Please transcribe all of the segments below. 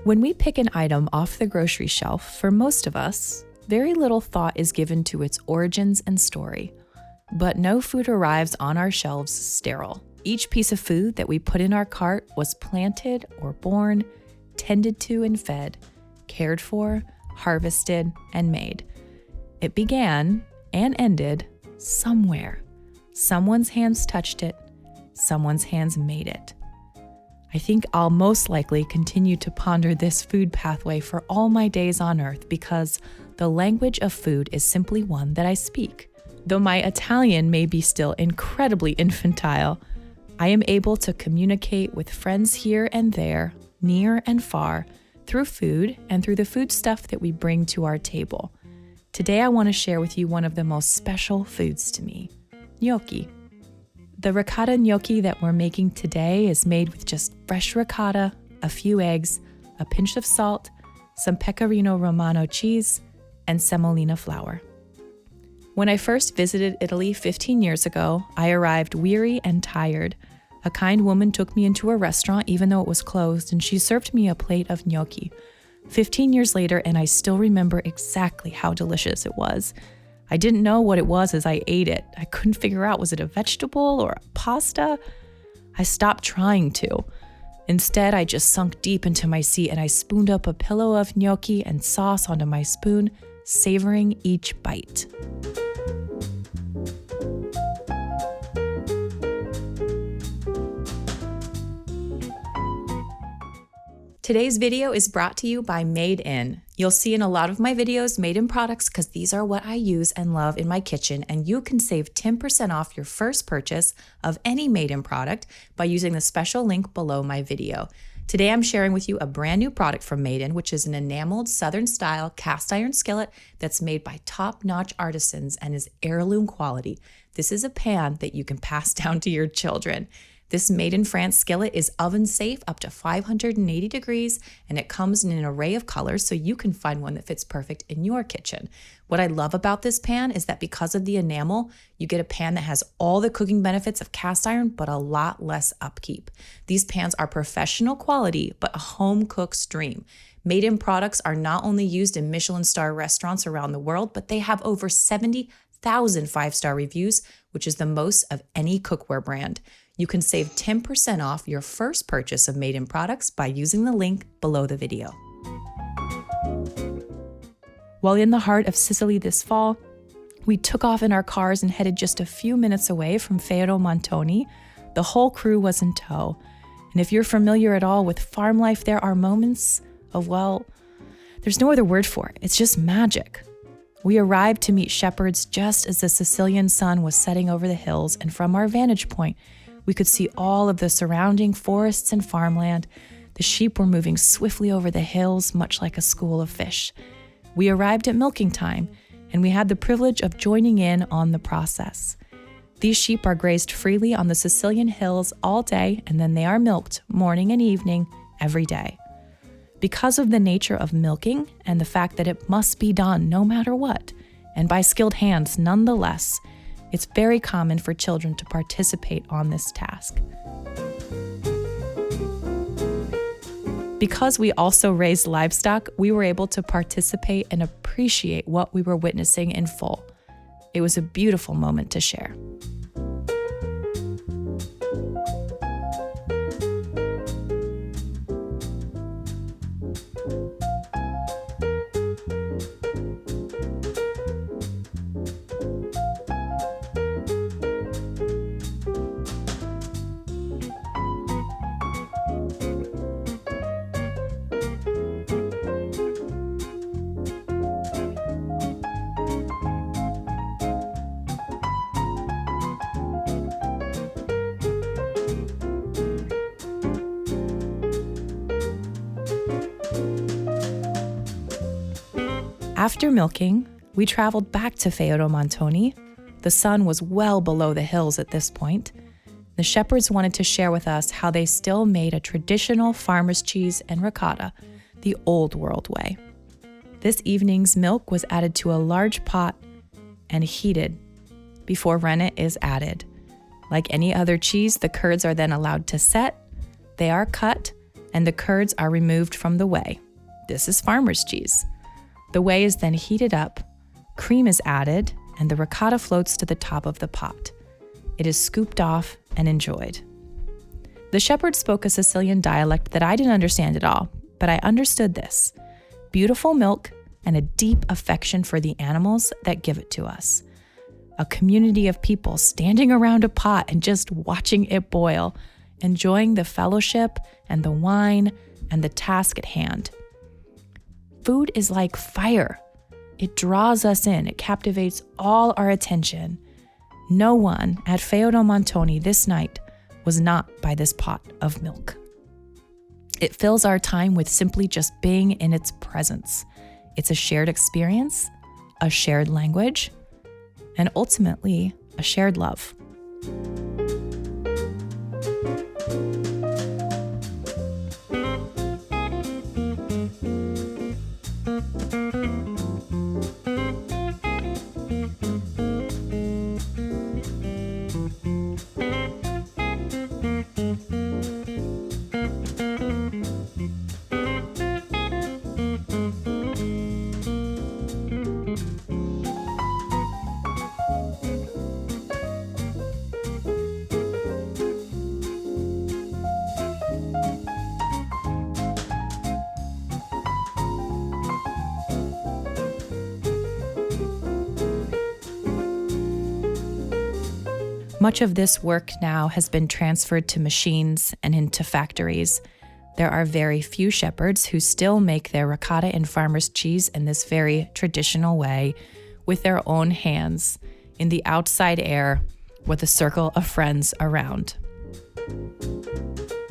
When we pick an item off the grocery shelf, for most of us, very little thought is given to its origins and story. But no food arrives on our shelves sterile. Each piece of food that we put in our cart was planted or born, tended to and fed, cared for, harvested, and made. It began and ended somewhere. Someone's hands touched it, someone's hands made it. I think I'll most likely continue to ponder this food pathway for all my days on earth because the language of food is simply one that I speak. Though my Italian may be still incredibly infantile, I am able to communicate with friends here and there, near and far, through food and through the food stuff that we bring to our table. Today I want to share with you one of the most special foods to me, gnocchi. The ricotta gnocchi that we're making today is made with just fresh ricotta, a few eggs, a pinch of salt, some pecorino romano cheese, and semolina flour. When I first visited Italy 15 years ago, I arrived weary and tired. A kind woman took me into a restaurant even though it was closed, and she served me a plate of gnocchi. 15 years later, and I still remember exactly how delicious it was. I didn't know what it was as I ate it. I couldn't figure out, was it a vegetable or a pasta? I stopped trying to. Instead, I just sunk deep into my seat and I spooned up a pillow of gnocchi and sauce onto my spoon, savoring each bite. Today's video is brought to you by Made In. You'll see in a lot of my videos Made In products because these are what I use and love in my kitchen, and you can save 10% off your first purchase of any Made In product by using the special link below my video. Today I'm sharing with you a brand new product from Made In, which is an enameled Southern style cast iron skillet that's made by top-notch artisans and is heirloom quality. This is a pan that you can pass down to your children. This Made in France skillet is oven safe up to 580 degrees, and it comes in an array of colors so you can find one that fits perfect in your kitchen. What I love about this pan is that because of the enamel, you get a pan that has all the cooking benefits of cast iron, but a lot less upkeep. These pans are professional quality, but a home cook's dream. Made In products are not only used in Michelin star restaurants around the world, but they have over 70,000 five-star reviews, which is the most of any cookware brand. You can save 10% off your first purchase of Made In products by using the link below the video. While in the heart of Sicily this fall, we took off in our cars and headed just a few minutes away from Feudo, Montoni. The whole crew was in tow. And if you're familiar at all with farm life, there are moments of, well, there's no other word for it. It's just magic. We arrived to meet shepherds just as the Sicilian sun was setting over the hills, and from our vantage point, we could see all of the surrounding forests and farmland. The sheep were moving swiftly over the hills, much like a school of fish. We arrived at milking time, and we had the privilege of joining in on the process. These sheep are grazed freely on the Sicilian hills all day, and then they are milked morning and evening every day. Because of the nature of milking and the fact that it must be done no matter what, and by skilled hands nonetheless, it's very common for children to participate on this task. Because we also raised livestock, we were able to participate and appreciate what we were witnessing in full. It was a beautiful moment to share. After milking, we traveled back to Feudo, Montoni. The sun was well below the hills at this point. The shepherds wanted to share with us how they still made a traditional farmer's cheese and ricotta, the old world way. This evening's milk was added to a large pot and heated before rennet is added. Like any other cheese, the curds are then allowed to set, they are cut, and the curds are removed from the whey. This is farmer's cheese. The whey is then heated up, cream is added, and the ricotta floats to the top of the pot. It is scooped off and enjoyed. The shepherds spoke a Sicilian dialect that I didn't understand at all, but I understood this: beautiful milk and a deep affection for the animals that give it to us. A community of people standing around a pot and just watching it boil, enjoying the fellowship and the wine and the task at hand. Food is like fire. It draws us in. It captivates all our attention. No one at Feudo Montoni this night was not by this pot of milk. It fills our time with simply just being in its presence. It's a shared experience, a shared language, and ultimately a shared love. Much of this work now has been transferred to machines and into factories. There are very few shepherds who still make their ricotta and farmer's cheese in this very traditional way, with their own hands, in the outside air, with a circle of friends around.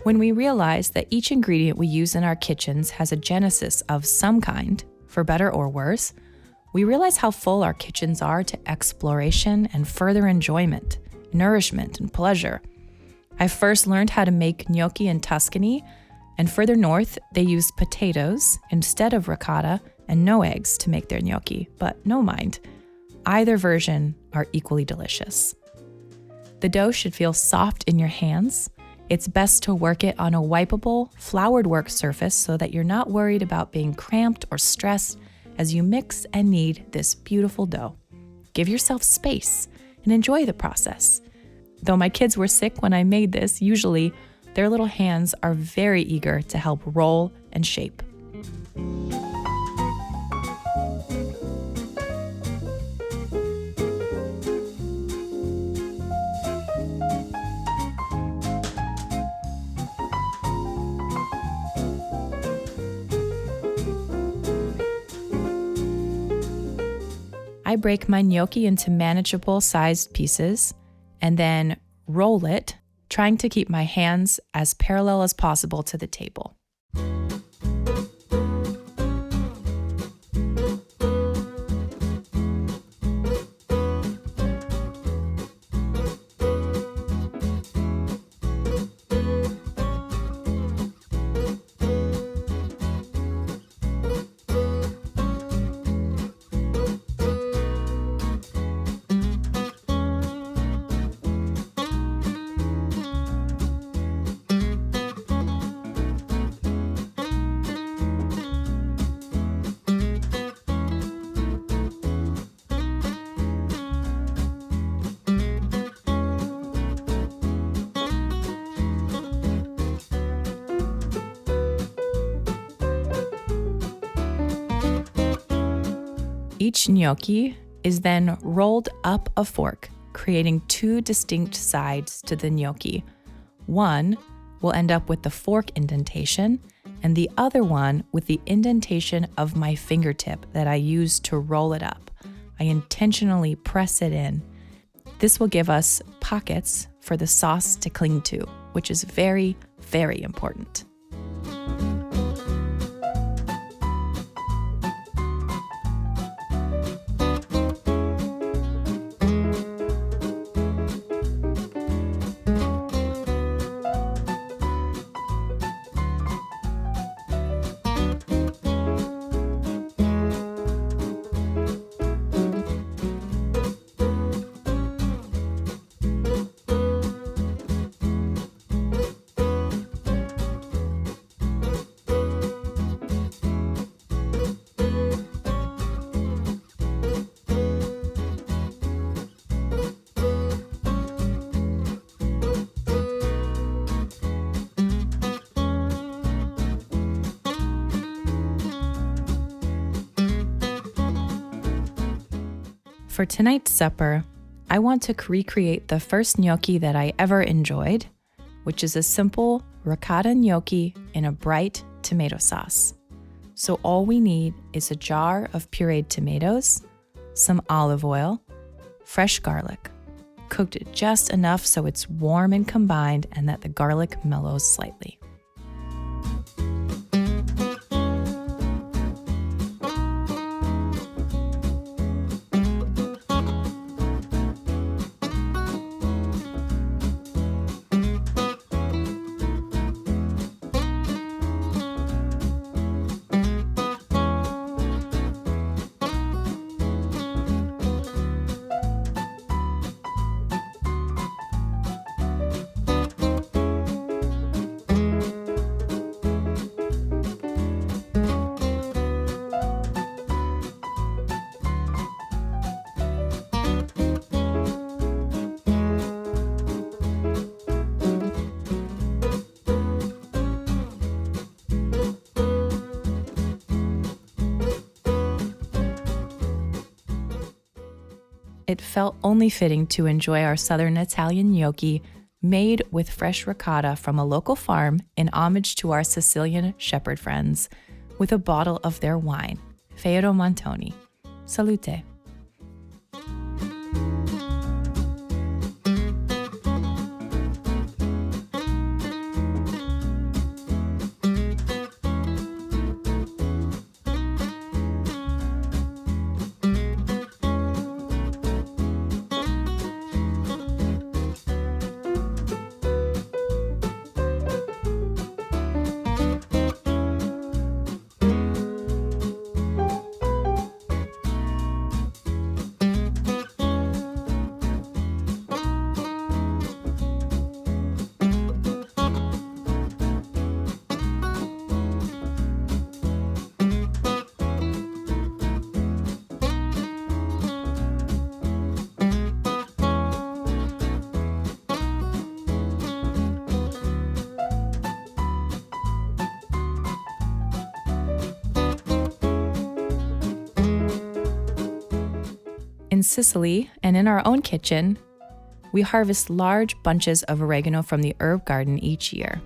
When we realize that each ingredient we use in our kitchens has a genesis of some kind, for better or worse, we realize how full our kitchens are to exploration and further enjoyment, nourishment, and pleasure. I first learned how to make gnocchi in Tuscany, and further north, they used potatoes instead of ricotta and no eggs to make their gnocchi, but no mind. Either version are equally delicious. The dough should feel soft in your hands. It's best to work it on a wipeable, floured work surface so that you're not worried about being cramped or stressed as you mix and knead this beautiful dough. Give yourself space and enjoy the process. Though my kids were sick when I made this, usually their little hands are very eager to help roll and shape. I break my gnocchi into manageable sized pieces and then roll it, trying to keep my hands as parallel as possible to the table. Each gnocchi is then rolled up a fork, creating two distinct sides to the gnocchi. One will end up with the fork indentation, and the other one with the indentation of my fingertip that I use to roll it up. I intentionally press it in. This will give us pockets for the sauce to cling to, which is very, very important. For tonight's supper, I want to recreate the first gnocchi that I ever enjoyed, which is a simple ricotta gnocchi in a bright tomato sauce. So all we need is a jar of pureed tomatoes, some olive oil, fresh garlic, cooked just enough so it's warm and combined and that the garlic mellows slightly. It felt only fitting to enjoy our Southern Italian gnocchi made with fresh ricotta from a local farm in homage to our Sicilian shepherd friends with a bottle of their wine, Feudo Montoni. Salute. In Sicily and in our own kitchen, we harvest large bunches of oregano from the herb garden each year.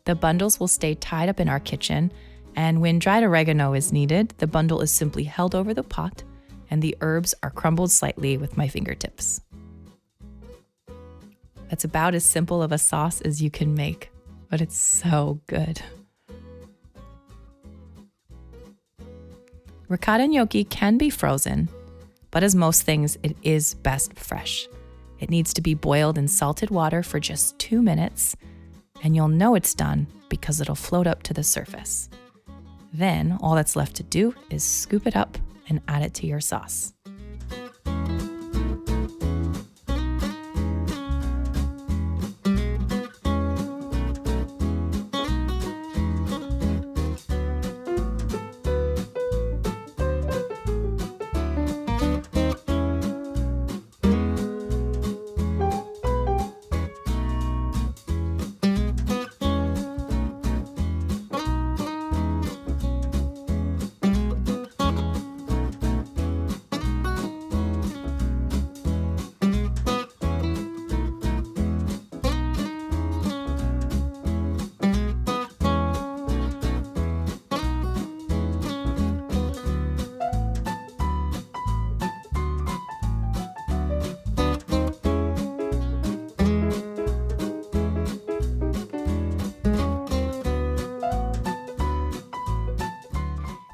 The bundles will stay tied up in our kitchen, and when dried oregano is needed, the bundle is simply held over the pot and the herbs are crumbled slightly with my fingertips. That's about as simple of a sauce as you can make, but it's so good. Ricotta gnocchi can be frozen, but as most things, it is best fresh. It needs to be boiled in salted water for just 2 minutes, and you'll know it's done because it'll float up to the surface. Then all that's left to do is scoop it up and add it to your sauce.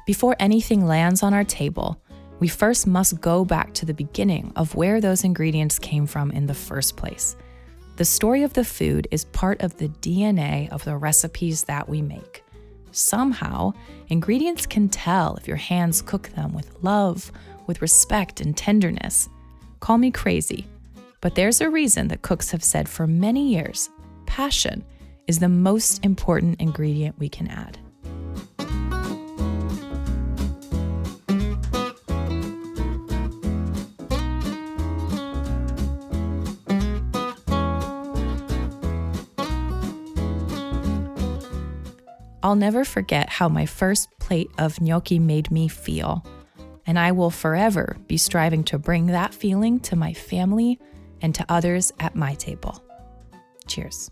Before anything lands on our table, we first must go back to the beginning of where those ingredients came from in the first place. The story of the food is part of the DNA of the recipes that we make. Somehow, ingredients can tell if your hands cook them with love, with respect and tenderness. Call me crazy, but there's a reason that cooks have said for many years, passion is the most important ingredient we can add. I'll never forget how my first plate of gnocchi made me feel. and I will forever be striving to bring that feeling to my family and to others at my table. Cheers.